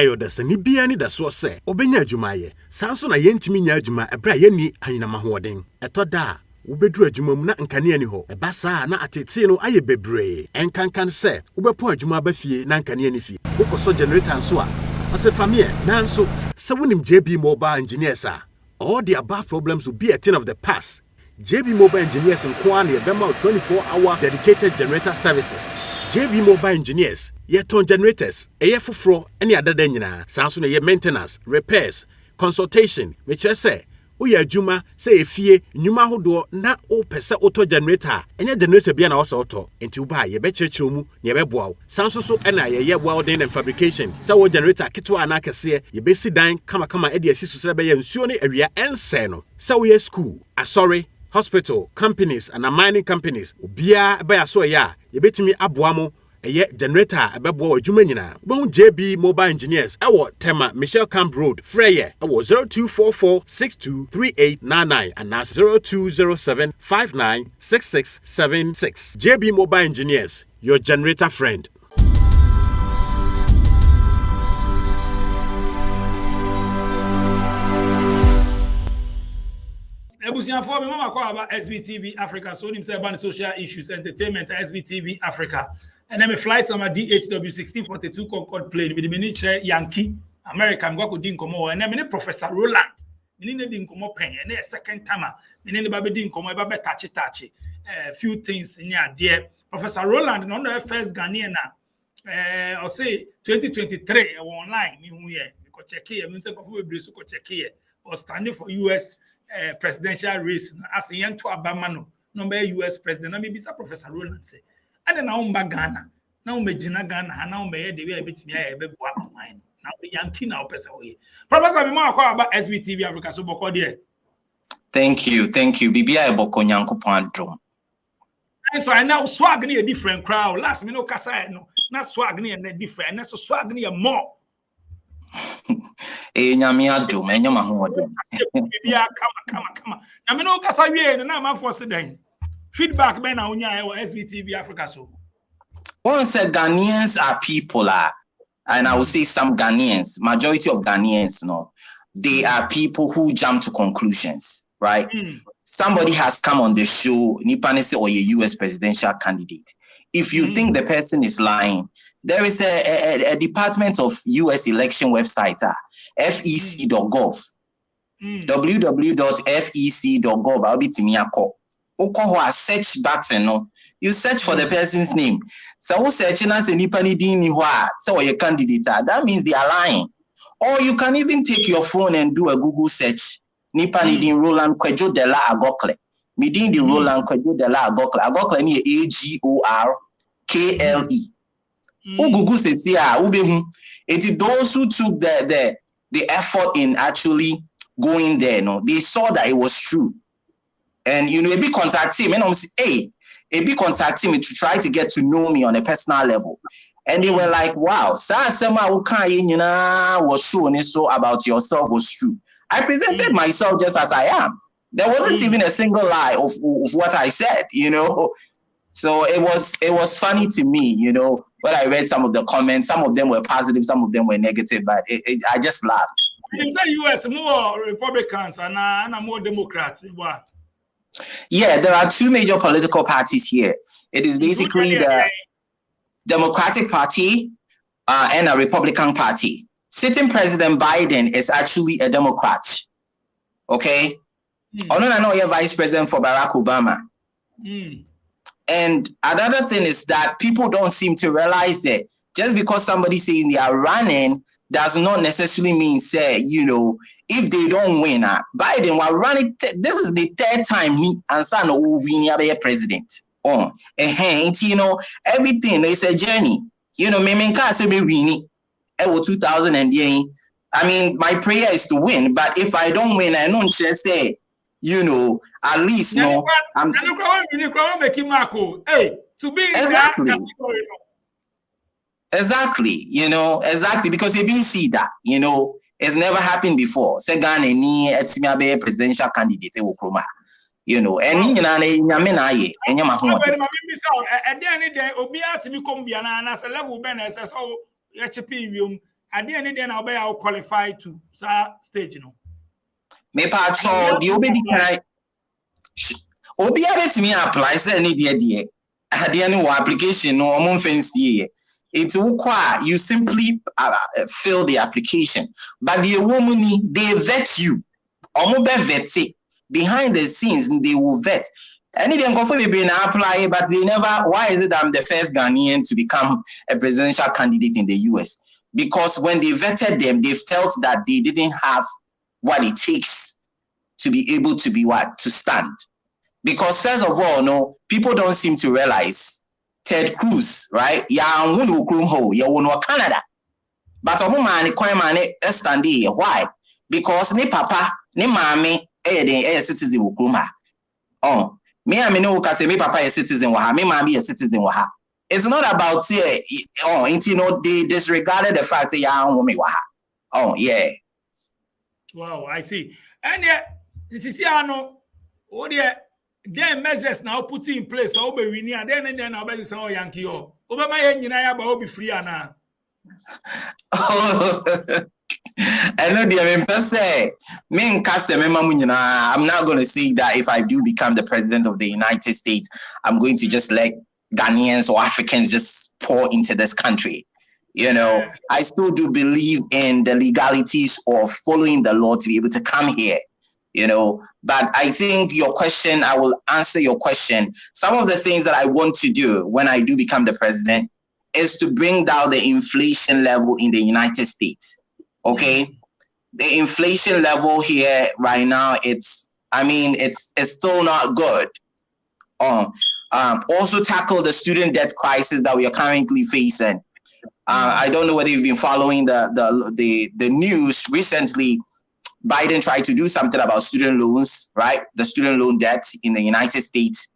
eyo da sani bia ni da so se obenya adwuma ye sanso na yentimi nya adwuma ebra ye ni anyinama hoden etoda wobedru adwuma mu na nkane ani ho eba saa na atete no aye bebre enkankan se wobepo adwuma ba fie na nkane ani fie wokoso generator nso a ase famie nanso se wonim JB Mobile Engineers all the above problems will be a thing of the past. JB Mobile Engineers in Kwani ebema 24-hour dedicated generator services. JB Mobile Engineers yeton generators eye foforo ene adada nyina sanso na ye maintenance repairs consultation which say uye adwuma say efie nnwuma hodo na o pese auto generator enya generator bia na wo so auto enti wo ba ye be kirikiro mu na ye be boawo sanso so ena ye boawo den and fabrication say wo generator kitwa na kese ye be si dan kama e de asi so be ye nsuo ne awia ense no say wo ye school sorry hospital companies and mining companies obia be aso ya ye betimi aboamo eye generator abebo adwuma nyina bo JB Mobile Engineers ewo Tema Michelle Camp Road Freye ewo 0244623899 and 0207596676 JB Mobile Engineers, your generator friend. Ebusianfo me mama kwa about SBTV Africa, so him say about social issues entertainment SBTV Africa. And then my flights on my DHW 1642 Concorde plane with the miniature Yankee America. I'm going to do and then Professor Roland. Me need to come pen and then second timer. Me need to be come touchy few things in here dear Professor Roland no the first Ghanaian or say 2023 online me here because check here me say go check here or standing for US presidential race as a young to Abamano number US president. I maybe say Professor Roland say and then now Ghana now me Gina Ghana now me the way a bit me a be boa online now the Yankee now person way Professor me more about SBTV Africa so boko there. Thank you BBI boko nyankopon adom. And so I now swag ni a different crowd last me no kasa no na swag ni a different and so swag ni a more nyame adom enyama ho adom BBI come na me no kasa wie na ma force den feedback ben na unya SBTV Africa so. One said Ghanaians are people and I would say some Ghanaians, majority of Ghanaians, no, they are people who jump to conclusions, right? Somebody has come on the show, Nipanese or a US presidential candidate. If you think the person is lying, there is a Department of US election website, fec.gov, www.fec.gov. I'll be to search button, no. You search for the person's name. So searching as any so your candidate. That means they are lying. Or you can even take your phone and do a Google search. Nipanidin Roland Kwejo de la Agokle. Midin the Roland Kwejo de la Agokle. Agokle ni AGORKLE. Google says it is those who took the effort in actually going there. No, they saw that it was true. And you know, a bit contact him and I'm saying, hey, a bit contact him to try to get to know me on a personal level. And they were like, wow, was showing so about yourself was true. I presented myself just as I am. There wasn't even a single lie of what I said, you know. So it was funny to me, you know, when I read some of the comments. Some of them were positive, some of them were negative, but I just laughed. You say US more Republicans and more Democrats. Yeah, there are two major political parties here. It is basically the Democratic Party and a Republican Party. Sitting President Biden is actually a Democrat. Okay? I know you're Vice President for Barack Obama. And another thing is that people don't seem to realize that just because somebody says they are running does not necessarily mean, say, you know, if they don't win, Biden will run it. This is the third time he and son will win president. You know, everything is a journey. You know, me can't say me win it. 2000 and I mean, my prayer is to win, but if I don't win, I don't just say, you know, at least no. I'm hey, to be in that category. Exactly, you know, exactly, because you didn't see that, you know. It's never happened before. Segan any presidential candidate you know, and at the end of at the end of the day, I'll qualify to stage, you know. Me patro, the obedi can obi abet me apply say any dear. At the end of application, no fancy. It's okay. You simply fill the application, but the woman they vet you. Vet behind the scenes they will vet. Any them comfortable apply, but they never. Why is it I'm the first Ghanaian to become a presidential candidate in the US? Because when they vetted them, they felt that they didn't have what it takes to be able to be to stand. Because first of all, no, people don't seem to realize Ted Cruz, right? Ya Canada. But stand here. Why? Because ni papa, ni mami, citizen Ukruma. Oh, me say me papa is citizen waha, me mami is citizen waha. It's not about they disregarded the fact that ya waha. Oh yeah. Wow, I see. And yet, this is then measures now put in place. So be winning, and then I'll be saying, Yankee, Obama yenina ba be free ana. I know the I'm not going to say that if I do become the president of the United States, I'm going to just let Ghanaians or Africans just pour into this country. You know, I still do believe in the legalities of following the law to be able to come here. You know, but I think your question, I will answer your question. Some of the things that I want to do when I do become the president is to bring down the inflation level in the United States. Okay. The inflation level here right now, it's still not good. Also tackle the student debt crisis that we are currently facing. I don't know whether you've been following the news recently. Biden tried to do something about student loans, right? The student loan debt in the United States.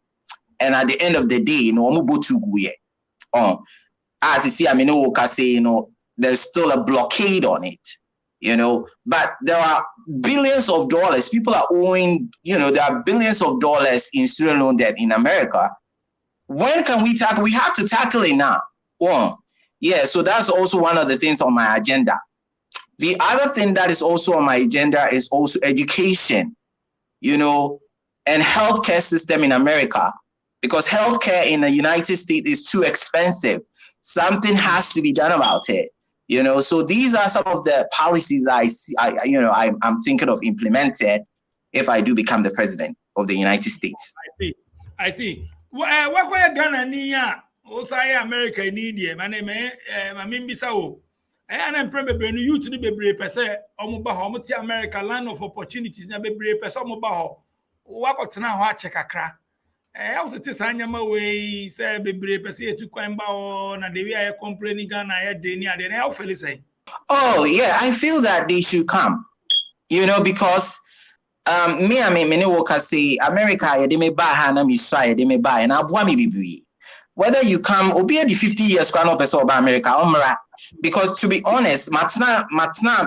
And at the end of the day, as you see, there's still a blockade on it, but there are billions of dollars. People are owing, there are billions of dollars in student loan debt in America. When can we tackle? We have to tackle it now. Yeah, so that's also one of the things on my agenda. The other thing that is also on my agenda is also education, and healthcare system in America, because healthcare in the United States is too expensive. Something has to be done about it, So these are some of the policies that I'm thinking of implementing if I do become the president of the United States. I see. What Ghana America need my name is and I'm probably you to the Bebre Pese, Omuba, America, land of opportunities, and Bebre Pese, Omuba. What now? Check a crack. I was at Sanyama way, say Bebre Pese to Quamba, and the way I complaining Ghana, I had Dania, then I'll feel say. Oh, yeah, I feel that they should come, because many workers say America, they may buy Hana Messiah, they may buy, and I'll be. Whether you come, or be the 50 years, Grano Peso about America, because to be honest, Matna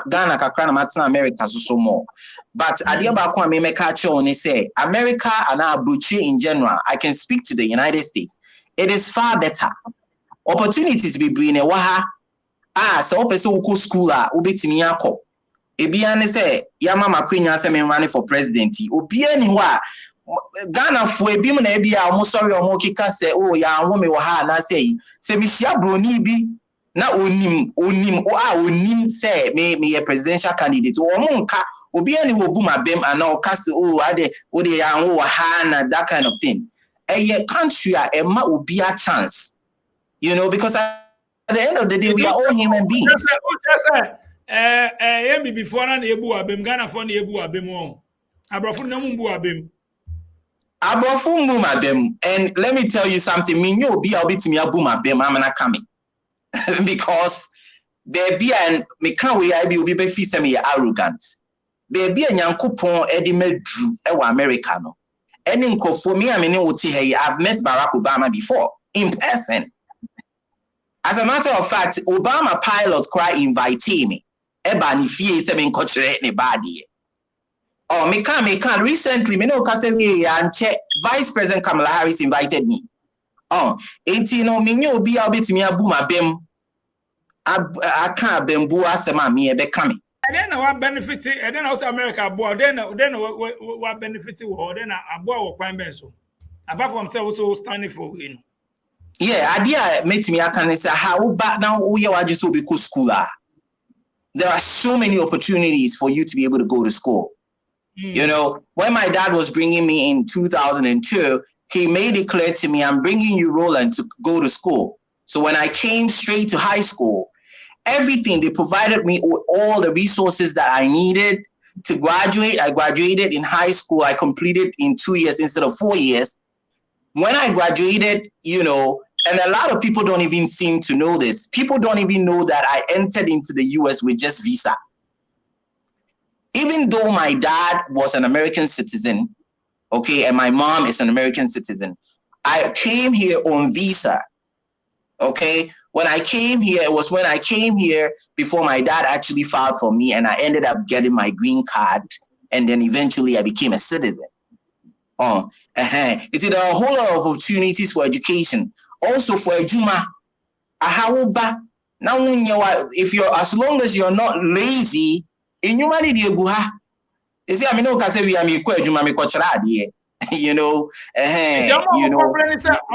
Ghana Kakrana Matna America so more. But Adiabakwa may make a say America and our Buchi in general. I can speak to the United States. It is far better. Opportunities be bring a waha. So person who school ubitimiako. Ebiane say Yama Queen running for presidency. Obiani wa Ghana for a beam and ebia almost sorry or mokika say, oh, ya woman waha na say Mishia Broni be. Na onim say me a presidential candidate or monka obi ani wo bu mabem and now cast ade that kind of thing. A country a ma obi a chance, because at the end of the day we are all human beings. Before na ebu abem Ghana for na ebu abem abrofo na mu bu abem abrofo mu mabem. And let me tell you something, me no obi a obitimi abu mabem amana coming. Because baby and me can't we I be feel semi arrogant. Baby and Yankupon Eddie Medru ewa Americano. Any for me, I mean, I've met Barack Obama before in person. As a matter of fact, Obama pilot cry invite me. Eba ni fie semi culture anybody. Oh, me can recently, me no kasemi and check Vice President Kamala Harris invited me. Oh, 18 me no be a bit me a boom a bim. I can't bamboo as a mammy be coming. And then what benefit, and then also America board, then what benefit or then a boy or crime benzo. Apart from say also standing for win. Yeah, idea met me. I can say how bad now we are just so because school are. There are so many opportunities for you to be able to go to school. You know, when my dad was bringing me in 2002, he made it clear to me, I'm bringing you, Roland, to go to school. So when I came straight to high school, everything, they provided me with all the resources that I needed to graduate. I graduated in high school. I completed in 2 years instead of 4 years. When I graduated, you know, and a lot of people don't even seem to know this. People don't even know that I entered into the US with just visa. Even though my dad was an American citizen, okay, and my mom is an American citizen, I came here on visa, okay? When I came here, it was when I came here before my dad actually filed for me, and I ended up getting my green card, and then eventually I became a citizen. It is a whole lot of opportunities for education. Also for Ejuma, now if you're, as long as you're not lazy, in humanity you guha. You see, I mean, no, because we are me Ejuma me kochra you know, you know.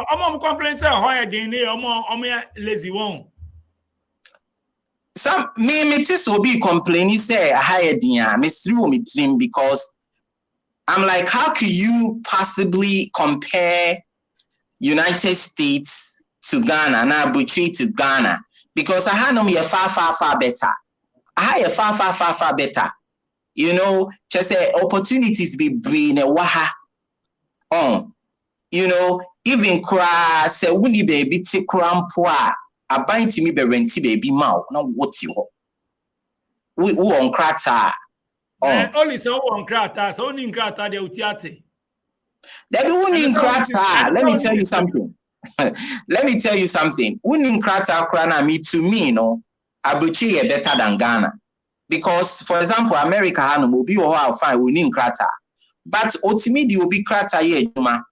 I'm complaining say how dey I'm lazy one. Some me so be complaining say a higher dia me through me dream because I'm like, how can you possibly compare United States to Ghana and arbitrary to Ghana? Because I had me a far better. I had a far better. You know, just say opportunities be bring a waha. You know, even cry say wuni baby ti crampoa a bind to me be renti baby mau no what you we on krata. Only so on krata, so only krata de utiate. Let me tell you something. Let me tell you something. Winning Krata Krana me to me, no, Abuchi is better than Ghana. Because, for example, America Hanu will be or fine winning Krata. But ultimately will be Krata ye Juma.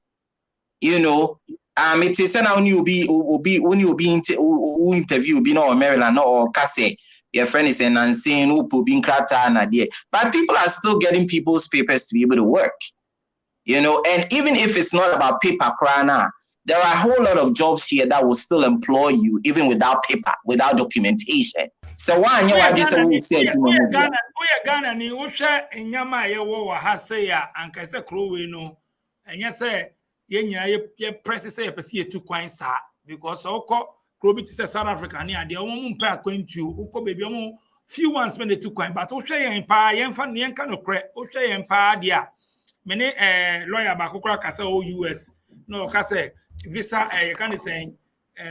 You know, it is now you be when you be interview be no Maryland or Kase. Your friend is saying who will be Krata and idea. But people are still getting people's papers to be able to work. You know, and even if it's not about paper, there are a whole lot of jobs here that will still employ you, even without paper, without documentation. So why you are just always say Ghana ni usha enyama ye wo ha say ya anka se krowe no enya say ye nya ye press say ye pese ye tu kwan sa because okọ krobi ti say South Africa ni ade omo mpa akwantu ukọ baby omo few ones spend the tu kwan but usha ye mpa ye mfa ne nka no kre usha ye mpa de a mene lawyer ba kokora kasa o US no kasa visa you can say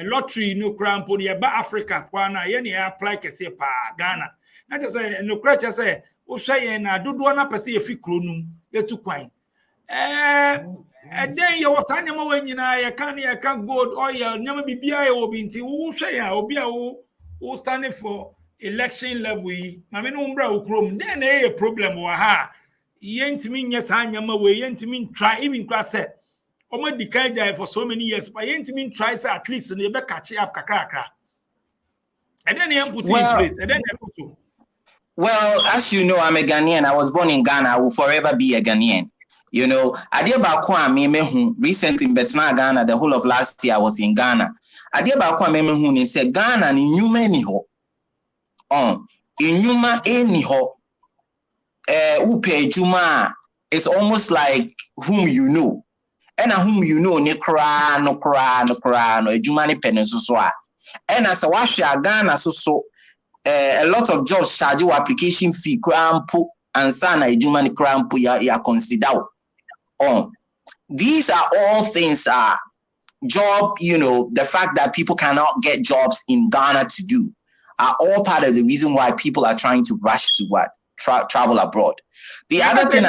lottery no crampo ne ba Africa kwa na ye ne apply kese pa Ghana na just say no cracha say o hwe na dodo na pese ye fi kronum ye tu kwan then ye was anyama we nyina ye can gold oil nyama bibia ye obi nti wo hwe ya obi a wo standing for election level yi ma me no mbra okrom then e problem wa ha yentimi nya sa anyama we yentimi try even class say omo dikaja for so many years but yentimi try say at least no be catch up kakra and then he put in place and then also. Well, as you know, I'm a Ghanaian. I was born in Ghana. I will forever be a Ghanaian. You know, I did about recently in Betna, Ghana, the whole of last year I was in Ghana. I did about Kwame said Ghana in Yuma anyhow. In Yuma anyhow. Upe Juma is almost like whom you know. And whom you know, no Juma ni peninsula. And as a washer Ghana so a lot of jobs charge you application fee crampo and sana Juma ni crampo ya consider. These are all things job, you know, the fact that people cannot get jobs in Ghana to do are all part of the reason why people are trying to rush to what? Travel abroad. The other thing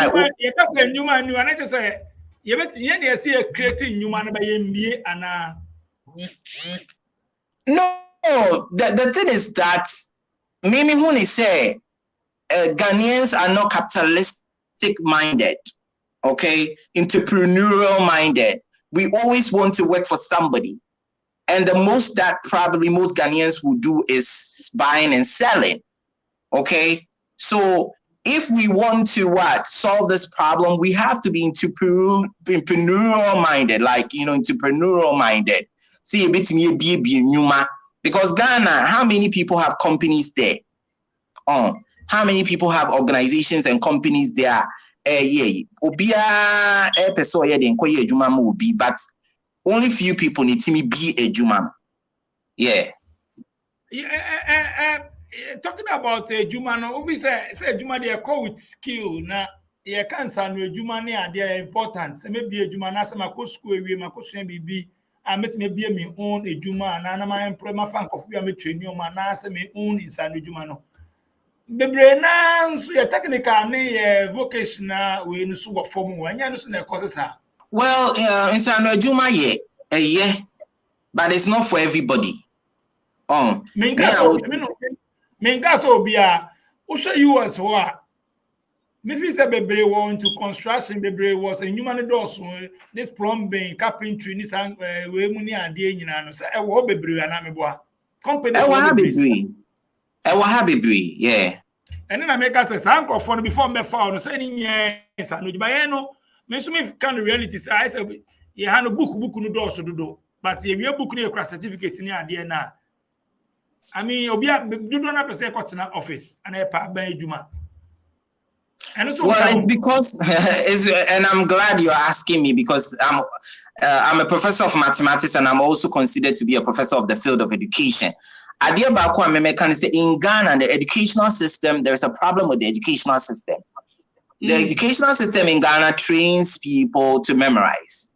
No, the thing is that Mimi Huni say Ghanaians are not capitalistic minded, okay, entrepreneurial minded. We always want to work for somebody. And the most that probably most Ghanaians will do is buying and selling. Okay, so if we want to solve this problem, we have to be entrepreneurial minded, entrepreneurial minded. See a bit me because Ghana, how many people have companies there? How many people have organizations and companies there? But only few people need to be a Juma. Yeah. Talking about Juma, no, obviously say Juma they are with skill. Now, you can't say no Juma they are important. So maybe a Juma na some go school we ma go BB. I met me be me own a Juma na my employer my fan of me train you man na say me own inside Juma no. Bebre na so your technical na vocational we no so form we anya no so na courses ha. Well, inside Juma yeah, but it's not for everybody. Menka so bia wo hwe US ho a me fi say bebre wo into construction bebre was enuma ne doso this plumbing carpentry ni san we mu ni ade nyina no say e wo bebre ana me boa company e wo ha bebre yeah and na make say san for no before me found no say ni nye san no ba no me so me kind of reality say I say ye ha no book no doso dodo but ye book no e certificate ni ade na I mean, Obia, you don't have to say what's in the office and a part by Juma. Well, it's because, and I'm glad you're asking me because I'm a professor of mathematics and I'm also considered to be a professor of the field of education. In Ghana, the educational system, there's a problem with the educational system. The educational system in Ghana trains people to memorize.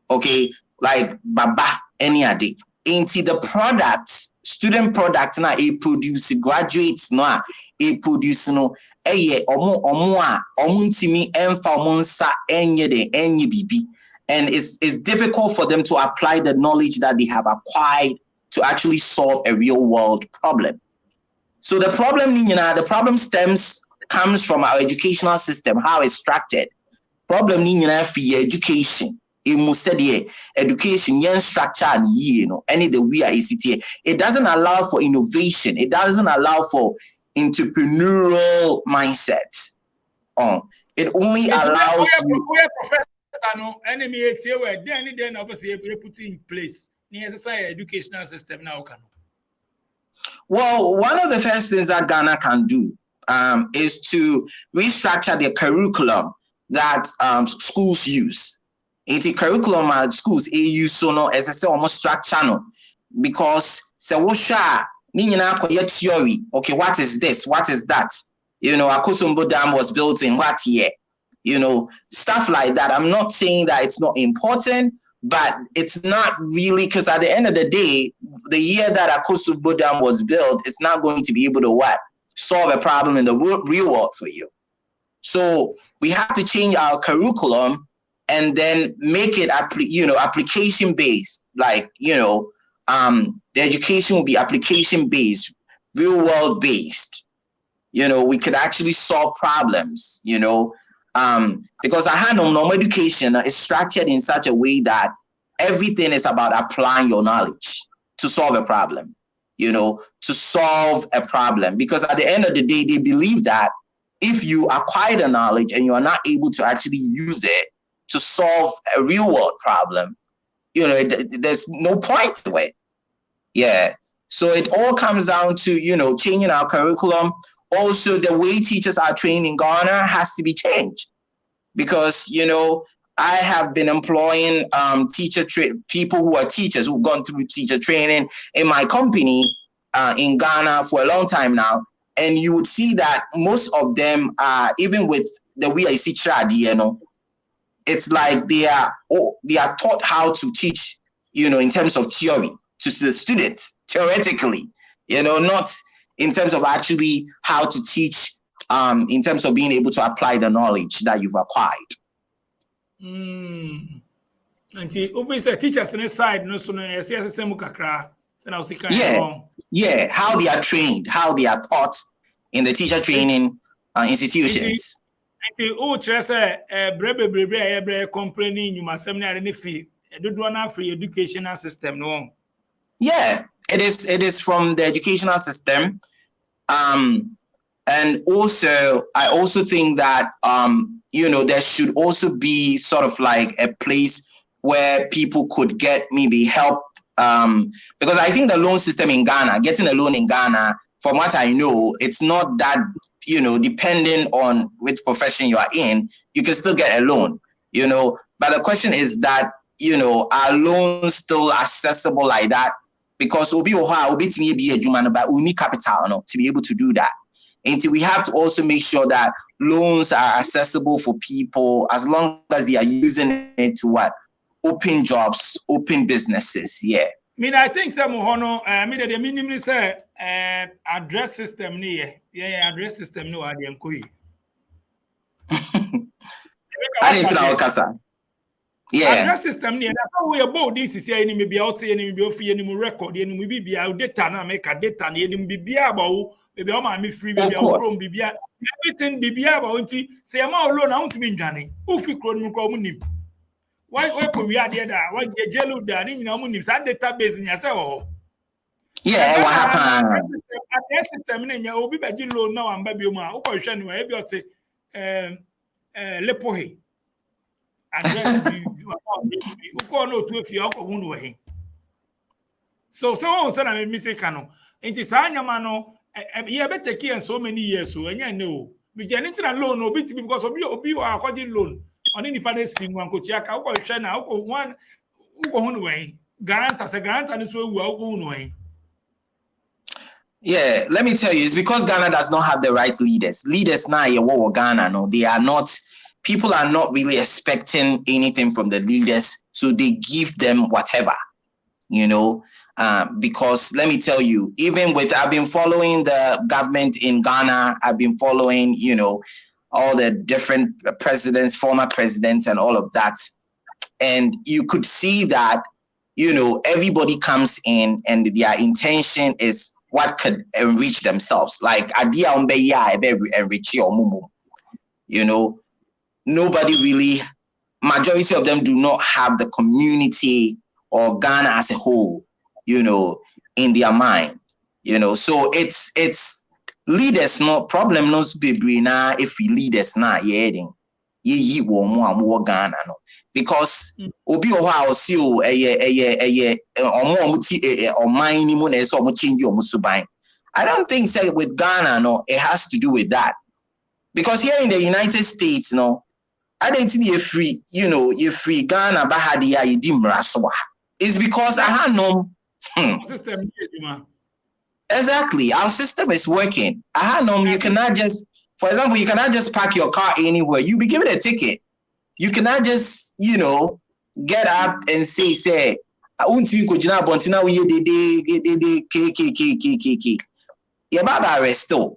Okay, like Baba, any adi. Into the products, student products na a produce graduates no a produce no ntimi emfa omonsa enye de enye bibi, and it's difficult for them to apply the knowledge that they have acquired to actually solve a real world problem. So the problem comes from our educational system, how it's structured. Problem for education. Education, structure and any the way it doesn't allow for innovation. It doesn't allow for entrepreneurial mindset. It only allows you. Put in place the educational system now. Well, one of the first things that Ghana can do is to restructure the curriculum that schools use. The curriculum at schools use so no as almost structure no, because so theory. Okay, what is this? What is that? Akosombo Dam was built in what year? Stuff like that. I'm not saying that it's not important, but it's not really, because at the end of the day, the year that Akosombo Dam was built, it's not going to be able to solve a problem in the real world for you. So we have to change our curriculum and then make it application based. Like the education will be application based, real world based. We could actually solve problems. Because I had normal education is structured in such a way that everything is about applying your knowledge to solve a problem. To solve a problem. Because at the end of the day, they believe that if you acquire the knowledge and you are not able to actually use it to solve a real world problem, there's no point to it. Yeah. So it all comes down to, changing our curriculum. Also, the way teachers are trained in Ghana has to be changed because, I have been employing people who are teachers who've gone through teacher training in my company in Ghana for a long time now. And you would see that most of them are, even with the way I see trad, it's like they are taught how to teach, in terms of theory to the students, theoretically, not in terms of actually how to teach, in terms of being able to apply the knowledge that you've acquired. And obviously teachers on the side, yeah, how they are trained, how they are taught in the teacher training institutions. Complaining you must seminary free. Do not free educational system no. Yeah, it is from the educational system. And also, I also think that, there should also be sort of like a place where people could get maybe help. Because I think the loan system in Ghana, getting a loan in Ghana, from what I know, it's not that, depending on which profession you are in, you can still get a loan, But the question is that, are loans still accessible like that? Because we need capital to be able to do that. And we have to also make sure that loans are accessible for people as long as they are using it to what? Open jobs, open businesses. Yeah. I think some hono, the minimum say address system address system no ade enkoyi. I didn't know kasa. Yeah. Address system that's how we about this is here any be out any be ofi any record any be data na make data na any be about maybe o me free be chrome be everything be about nti say ma loan na untimi ndwane ufi chrome mu ko mu nim. Why we are there that why the jello da ni nyina mu nim sa database nya say oh. Yeah, what happened? Address system na nya obi be gi loan na wamba bi mu a wo ko hwe no e bi o te lepohe address you call no to if you are going so on say na me say kano nti sa anyama no e be take in so many years so enya no we get into loan no bit because obi akodi loan oni nipa na si nwan ko chiaka wo hwe na wo one wo hu no we guarantor ni so ewu wo hu no we. Yeah, let me tell you, it's because Ghana does not have the right leaders. Leaders now, Ghana, no, they are not. People are not really expecting anything from the leaders, so they give them whatever, because let me tell you, I've been following the government in Ghana, I've been following, all the different presidents, former presidents, and all of that. And you could see that, everybody comes in and their intention is what could enrich themselves. Like, enrich your mumu, Nobody really, majority of them do not have the community or Ghana as a whole, in their mind, So it's leaders, no problem, no baby na if we leaders na ye more Ghana no. Because obi o ha o si o I don't think say with Ghana no it has to do with that. Because here in the United States no I don't think you're free, you're free Ghana bahadia yidimraswa. It's because I had no system. Exactly. Our system is working. I had no you cannot just, for example, you cannot just park your car anywhere. You'll be given a ticket. You cannot just, get up and say, I won't think Kojina Bontina we KKK. Yeah, Baba arrest still.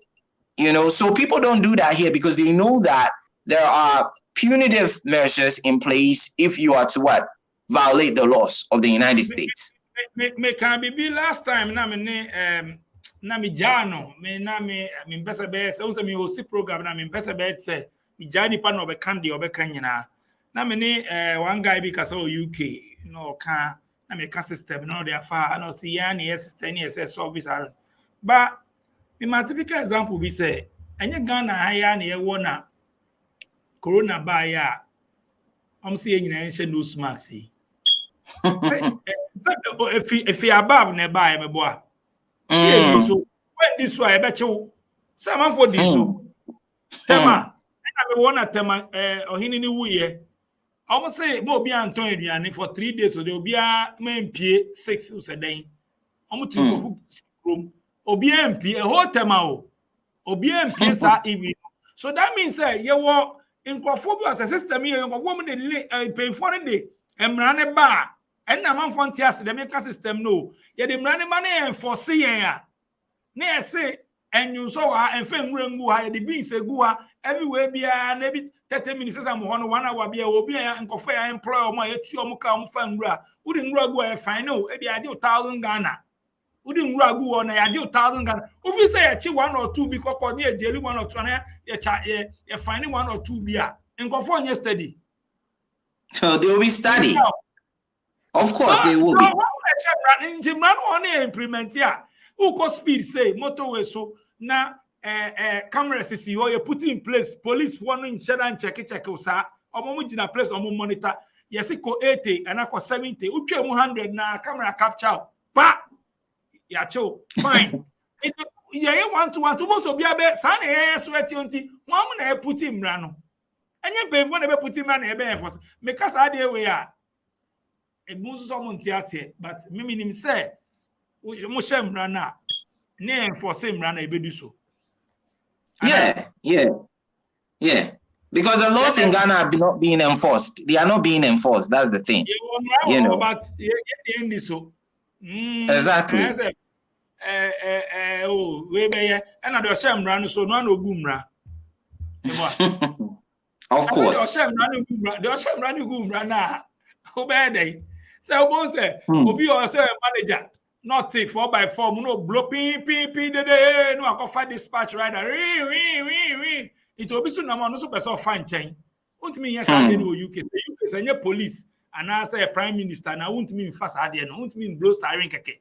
So people don't do that here because they know that there are punitive measures in place if you are to what? Violate the laws of the United States. Me can be last time na me jano me pesa be se unse me host program na me pesa be say me jani pa no be kan de obeka nyina na me ne one guy bi kasa o UK no ka na me ka system no dey afa no see ya na system na say service but my typical example be say enye Ghana haya na ye wo na corona ba ya say nyina enche nose mask if you above nearby me boy so when this way beche some for this so tema na me wona tema ohini ni wuye almost say mo bi anton aduane for 3 days so they obi a mempie 6 usedan omo ti ko room obi empie e whole tema o obi empie sa even so that means say ye wo nkofo bi as a system ye nkofo mo dey pay for the emrane ba enna man fontias the make system no ye the emrane ba na enforce yen a na say enyu so wa enfe nwurangu ha ye the beans egu ha everywhere bia na bi 30 minutes am ho no 1 hour bia obi nkofo ya employ o ma ye tu o mo ka mo fa nwura udi nwuragu e fine no e bia 1000 Ghana udi nwuragu o na ya 1000 Ghana ofi say ye chi 1 or 2 because ko na ejeli 1 or 2 na ye fine 1 or 2 bia nkofo nye steady. So they will be studying. Of course, so, they will be. in one implement here. Who could speed say motorway so now cameras is you put in place police one in check and check sir or in place or monitor. Yes, it go 80 and I go 70. Uche 100 na camera capture. Ba yeah, fine. Yeah, want to most of your son sweaty until one when put him rano. And you pay for never put him on a for because I dear we are. It moves someone theatre, but Mimi say, Moshem Rana, name for same Rana Beduso. Yeah. Because the laws in Ghana are not being enforced. They are not being enforced. That's the thing. You know. But so. Exactly. Oh, we be and I Shem Rana so no gumra. Of course. The Shem Rana gumra. Who bad day? So, one say, Obi or say manager, not 4x4, no blow ping, no, I can find dispatch rider. It will be soon. I'm not so fine chain. Won't mean yes, I didn't know UK. The UK is a police, and I say a prime minister, and I won't mean fast idea, no, won't mean blow siren keke.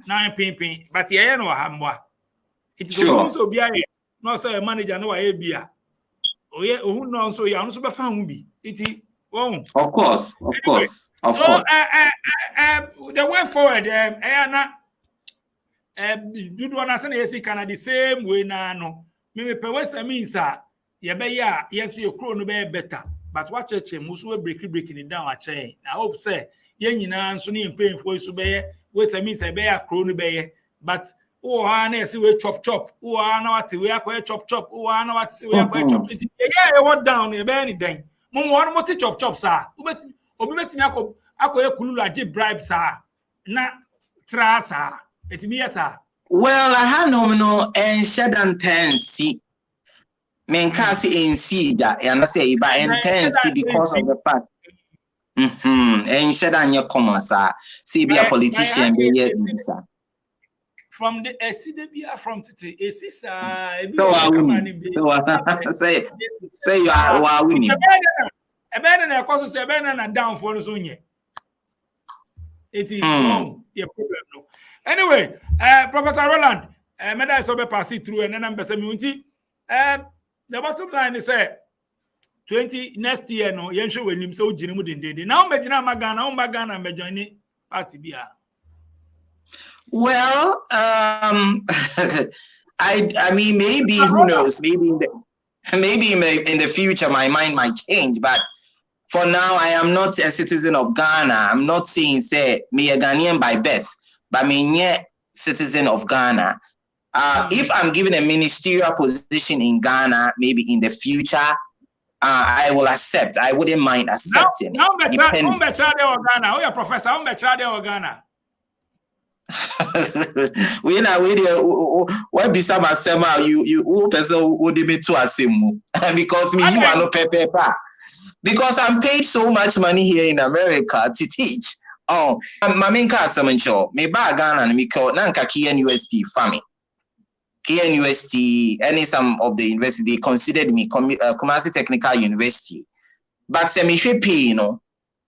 Now I'm ping, but yeah, no, hamwa. It is also be a no, say a manager, no, I be a. Oh, yeah, who knows so you're not super found be. It oh, of course. So, the way forward, do you understand? Yes, can the same way now. No, maybe per West means yes, your crow no be better. But watch a chain, most will breaking it down a chain. I hope say, yen na so ni pain for you be West means a bear crow no be. But oh, I see we chop. Oh, I know what we are chop. Oh, I know what we are chop. Yeah, what down a benny day. Mo one mo chop sir. Obi betimi akoye kululu age bribe sir. Na tra sir. Etimi yes sir. Well, I had nominal and shed and tensi. Men kasi in see that and I say by intensi because of the fact. And shed and your common sir. See be a politician be here sir. From the SCDBA from Titi, say you are winning. A better than a cause of a down for the Sonia. It is wrong, your problem. No. Anyway, Professor Roland, I saw pass it through and then I'm Besamunti. The bottom line is 20 next year, no, Yenshu when him so Jinimu did. Now, Majina Magana, and Majani Party Bia. Well, I mean, maybe who knows? Maybe in the future my mind might change. But for now, I am not a citizen of Ghana. I'm not saying say me a Ghanaian by birth, but me a citizen of Ghana. If I'm given a ministerial position in Ghana, maybe in the future, I will accept. I wouldn't mind accepting. Now, Ghana. Oh, yeah, Professor. Ghana. We now what be some asema you person would be to asemu because me you are no paper because I'm paid so much money here in America to teach. Oh, my main show me ba Ghana and me call nanka KNUST family. KNUST any some of the university considered me Kumasi Technical University, but me should pay, you know.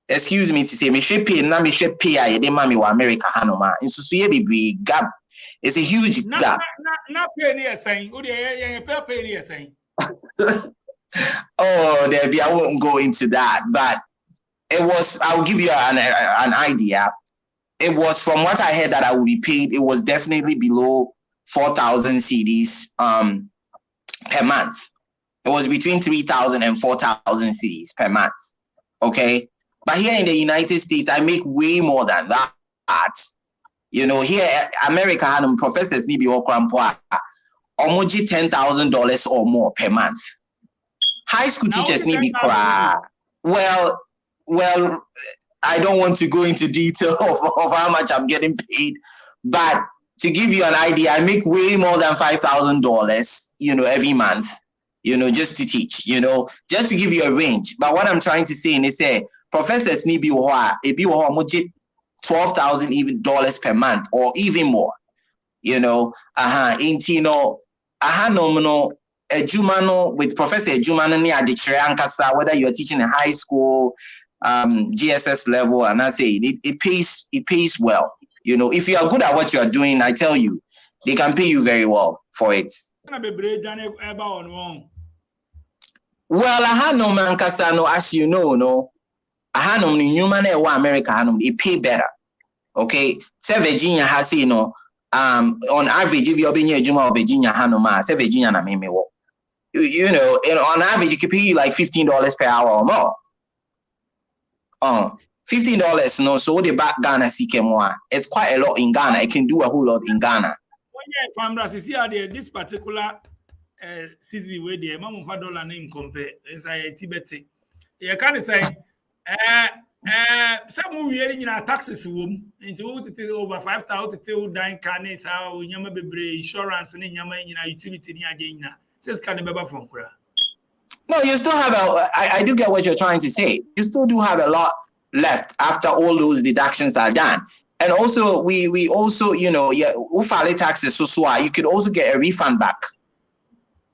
Excuse me to say, me should pay na me should pay I de mami wa America hanoma. In so be gap. It's a huge gap. Not pay near saying, pay near saying. Oh, I won't go into that, but it was. I'll give you an idea. It was from what I heard that I would be paid. It was definitely below 4,000 cedis per month. It was between 3,000 and 4,000 cedis per month. Okay. But here in the United States, I make way more than that. You know, here America had professors need be almost $10,000 or more per month. High school teachers need be cry. Well, I don't want to go into detail of how much I'm getting paid, but to give you an idea, I make way more than $5,000, you know, every month, you know, just to teach, you know, just to give you a range. But what I'm trying to say is say professors need be $12,000 even dollars per month or even more, you know. Nominal Jumano with Professor Jumano near the Ankasa, whether you're teaching in high school, GSS level, and I say it pays well. You know, if you are good at what you are doing, I tell you, they can pay you very well for it. Well, I had no man Casano, as you know, no. I had no human America, it pay better. Okay. Say Virginia has, you know, on average, if you're being a Juma of Virginia, Hanoma, say Virginia, na me wo. You know, and on average, it could pay you like $15 per hour or more. $15, no, so the back Ghana CK1. It's quite a lot in Ghana. It can do a whole lot in Ghana. This particular season where the amount of dollar name compare is a Tibet. You can't say some movie in our taxes into over 5,000 to 9 cannes how Yama be insurance and Yama in utility near Dana says can be from Kura. No, you still have I do get what you're trying to say. You still do have a lot left after all those deductions are done. And also, we also, you know, ufale taxes, so you could also get a refund back.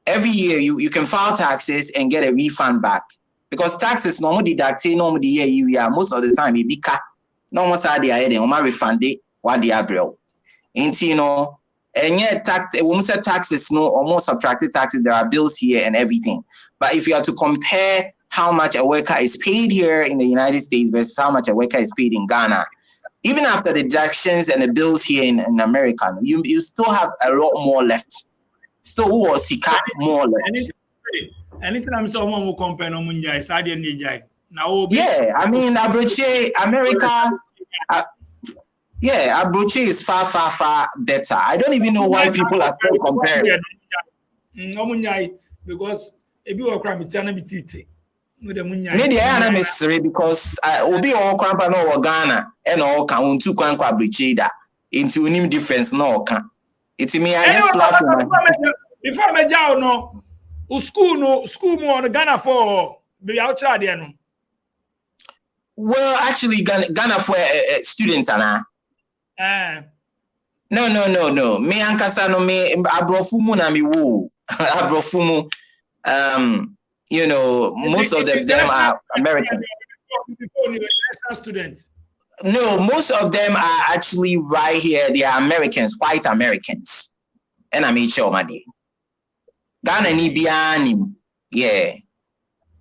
Every year, you can file taxes and get a refund back. Because taxes normally deducted, normally year, most of the time, it be cut. Normal side, they are refunded what they are bro. And you know, and yet when we say taxes, no, or more subtracted taxes, there are bills here and everything. But if you are to compare how much a worker is paid here in the United States versus how much a worker is paid in Ghana, even after the deductions and the bills here in America, you still have a lot more left. Still, more left. Anything I'm so one will compare no munjai, Saudi and Nijai. Now, yeah, I mean, Abroche, America, Abroche is far better. I don't even know why people are still comparing. No munjai, because if you are crying, it's an ability. Maybe I am necessary because Obi or Crampa no Ghana and all count two Quanqua Brichida into any difference no can. It's me, I just laugh. Before me jaw no school more Ghana for be outside there no. Well, actually, Ghana for students are No. Me ankasa no me abrofumu na mi wo abrofumu. You know, most of them are American. Students. No, most of them are actually right here. They are Americans, white Americans. And I'm sure, my dear. Ghana ni biani. Yeah.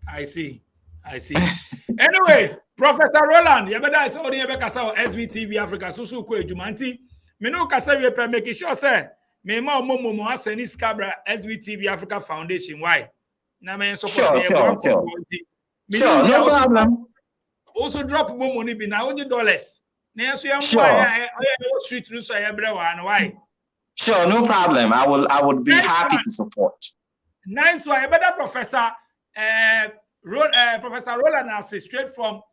I see. Anyway, Professor Roland, you better say only about SBTV Africa. Susu ko ejumanti. Me no kasa we pe make sure say me ma momo aseni scabra SBTV Africa Foundation. Why? Sure, no problem. Also drop more money be now $100. Why? Sure, no problem. I would be happy to support. Nice one. Better Professor Professor Roland is straight from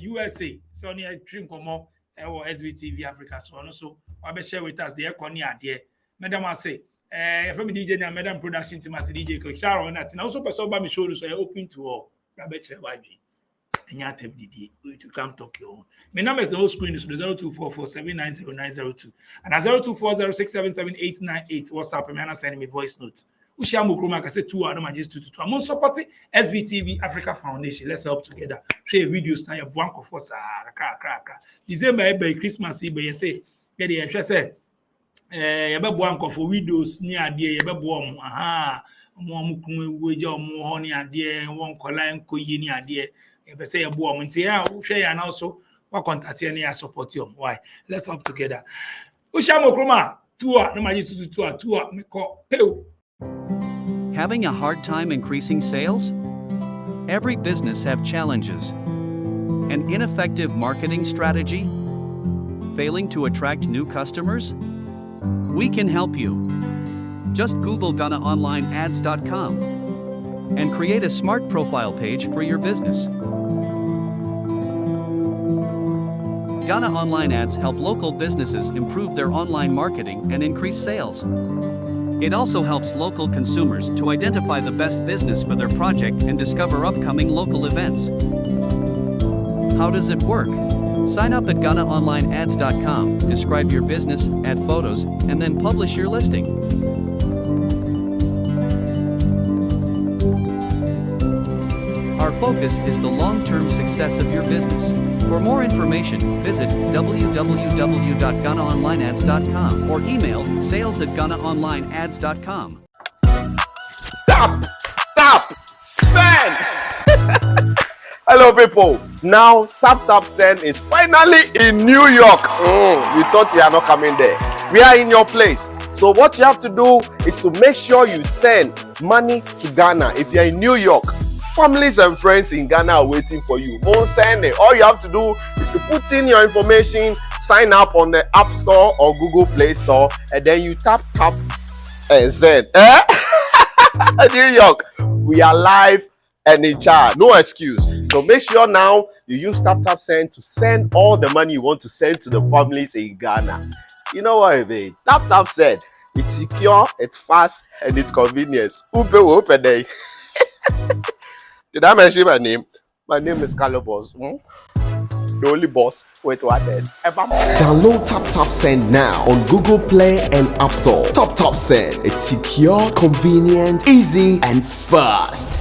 USA. So near Trincomo or SBTV Africa. So also I be share with us the economy idea. Madam I say from DJ and Madam Production team as DJ Click Sharon and that's also person by me show so you're open to all. Rabbit YG. And you have to come talk your own. My number is the whole screen is 0244790902 and 0240677898. WhatsApp and send me voice note. Ushamu Kroma say 2 hours I'm just 2. I'm supporting SBTV Africa Foundation. Let's help together. Share videos now your bank of us December by Christmas you say get the interest say yaba bank of widows near there yaba bom mo mu weja mo ho ne ade won kola enko yi ne ade e say yabo mo ntia hwe ya na so wa contact ne ya support you why let's help together Ushamu Kroma 2 hours no maji 2 hours me ko peu. Having a hard time increasing sales? Every business have challenges. An ineffective marketing strategy? Failing to attract new customers? We can help you. Just Google GhanaOnlineAds.com and create a smart profile page for your business. Ghana Online Ads help local businesses improve their online marketing and increase sales. It also helps local consumers to identify the best business for their project and discover upcoming local events. How does it work? Sign up at GhanaOnlineAds.com, describe your business, add photos, and then publish your listing. Our focus is the long-term success of your business. For more information, visit www.ghanaonlineads.com or email sales@ghanaonlineads.com. Stop! Spend! Hello, people. Now, Tap Send is finally in New York. You thought we are not coming there. We are in your place. So what you have to do is to make sure you send money to Ghana. If you're in New York, families and friends in Ghana are waiting for you. Don't send it. All you have to do is to put in your information, sign up on the App Store or Google Play Store, and then you tap and send. New York, we are live and in charge. No excuse. So make sure now you use Tap Send to send all the money you want to send to the families in Ghana. You know what I mean? Tap Send. It's secure, it's fast, and it's convenient. Open day. Did I mention my name? My name is Carlo Boss. The only boss. Wait, what then? Download Tap Send now on Google Play and App Store. Tap Send. It's secure, convenient, easy, and fast.